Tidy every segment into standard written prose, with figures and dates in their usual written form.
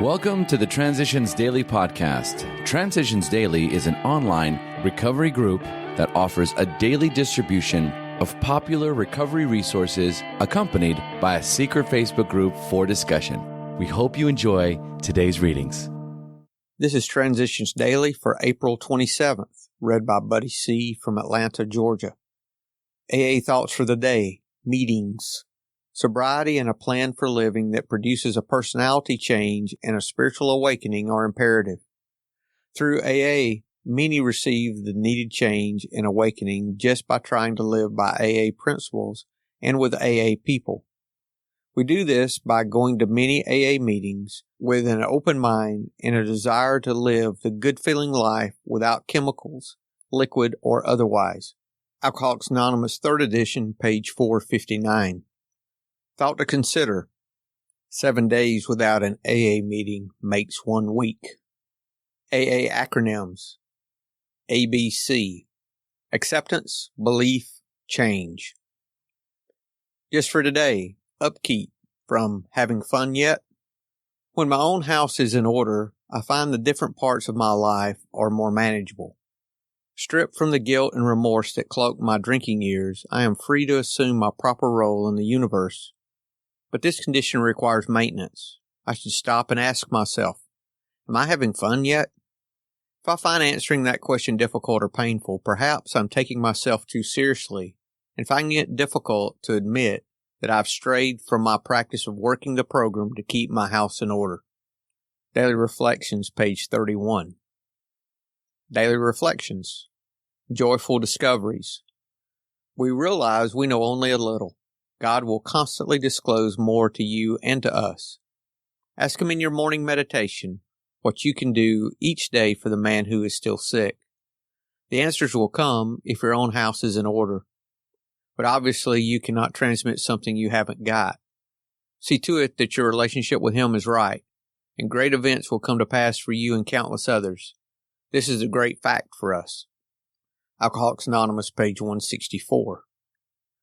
Welcome to the Transitions Daily podcast. Transitions Daily is an online recovery group that offers a daily distribution of popular recovery resources accompanied by a secret Facebook group for discussion. We hope you enjoy today's readings. This is Transitions Daily for April 27th, read by Buddy C. from Atlanta, Georgia. AA Thoughts for the Day, Meetings. Sobriety and a plan for living that produces a personality change and a spiritual awakening are imperative. Through AA, many receive the needed change and awakening just by trying to live by AA principles and with AA people. We do this by going to many AA meetings with an open mind and a desire to live the good-feeling life without chemicals, liquid or otherwise. Alcoholics Anonymous 3rd edition, page 459. Thought to consider. 7 days without an AA meeting makes 1 week. AA acronyms. ABC. Acceptance, belief, change. Just for today, upkeep from having fun yet? When my own house is in order, I find the different parts of my life are more manageable. Stripped from the guilt and remorse that cloaked my drinking years, I am free to assume my proper role in the universe. But this condition requires maintenance. I should stop and ask myself, am I having fun yet? If I find answering that question difficult or painful, perhaps I'm taking myself too seriously and finding it difficult to admit that I've strayed from my practice of working the program to keep my house in order. Daily Reflections, page 31. Daily Reflections. Joyful Discoveries. We realize we know only a little. God will constantly disclose more to you and to us. Ask Him in your morning meditation what you can do each day for the man who is still sick. The answers will come if your own house is in order. But obviously you cannot transmit something you haven't got. See to it that your relationship with Him is right, and great events will come to pass for you and countless others. This is a great fact for us. Alcoholics Anonymous, page 164.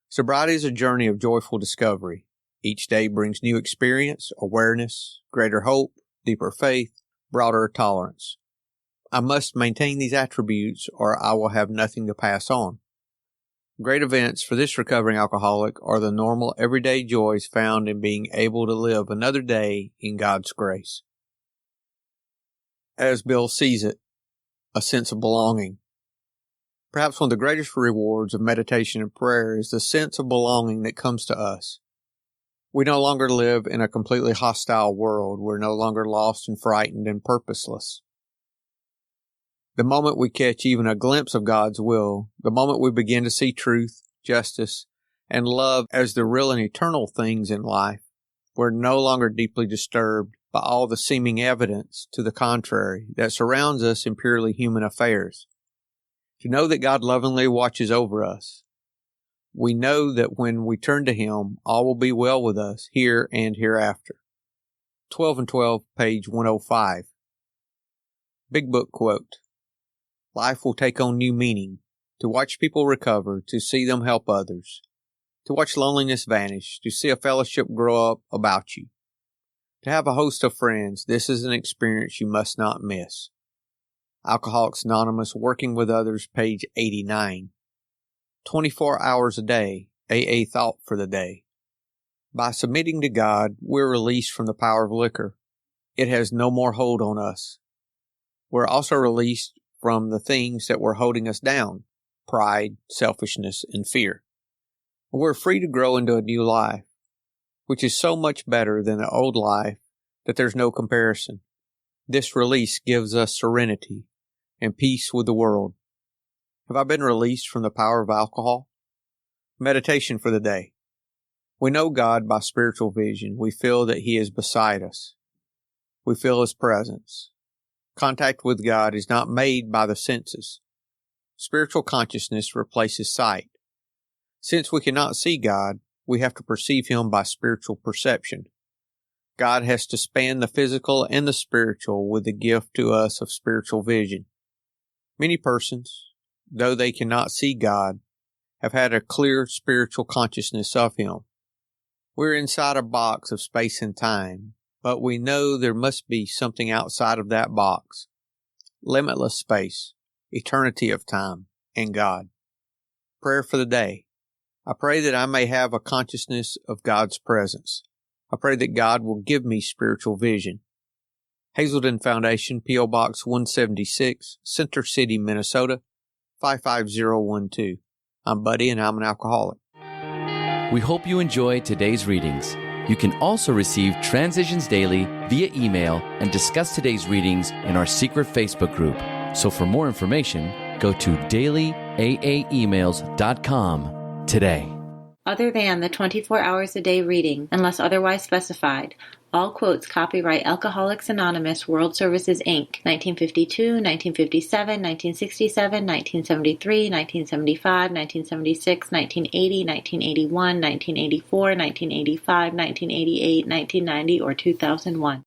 Sobriety is a journey of joyful discovery. Each day brings new experience, awareness, greater hope, deeper faith, broader tolerance. I must maintain these attributes or I will have nothing to pass on. Great events for this recovering alcoholic are the normal everyday joys found in being able to live another day in God's grace. As Bill sees it, a sense of belonging. Perhaps one of the greatest rewards of meditation and prayer is the sense of belonging that comes to us. We no longer live in a completely hostile world. We're no longer lost and frightened and purposeless. The moment we catch even a glimpse of God's will, the moment we begin to see truth, justice, and love as the real and eternal things in life, we're no longer deeply disturbed by all the seeming evidence to the contrary that surrounds us in purely human affairs. To know that God lovingly watches over us. We know that when we turn to Him, all will be well with us here and hereafter. 12 and 12, page 105. Big Book quote. Life will take on new meaning. To watch people recover, to see them help others. To watch loneliness vanish, to see a fellowship grow up about you. To have a host of friends, this is an experience you must not miss. Alcoholics Anonymous, Working with Others, page 89. 24 hours a day, AA Thought for the Day. By submitting to God, we're released from the power of liquor. It has no more hold on us. We're also released from the things that were holding us down, pride, selfishness, and fear. We're free to grow into a new life, which is so much better than the old life that there's no comparison. This release gives us serenity and peace with the world. Have I been released from the power of alcohol? Meditation for the day. We know God by spiritual vision. We feel that He is beside us. We feel His presence. Contact with God is not made by the senses. Spiritual consciousness replaces sight. Since we cannot see God, we have to perceive Him by spiritual perception. God has to span the physical and the spiritual with the gift to us of spiritual vision. Many persons, though they cannot see God, have had a clear spiritual consciousness of Him. We're inside a box of space and time, but we know there must be something outside of that box. Limitless space, eternity of time, and God. Prayer for the day. I pray that I may have a consciousness of God's presence. I pray that God will give me spiritual vision. Hazelden Foundation, P.O. Box 176, Center City, Minnesota, 55012. I'm Buddy and I'm an alcoholic. We hope you enjoy today's readings. You can also receive Transitions Daily via email and discuss today's readings in our secret Facebook group. So for more information, go to dailyaaemails.com today. Other than the 24 hours a day reading, unless otherwise specified, all quotes copyright Alcoholics Anonymous World Services, Inc., 1952, 1957, 1967, 1973, 1975, 1976, 1980, 1981, 1984, 1985, 1988, 1990, or 2001.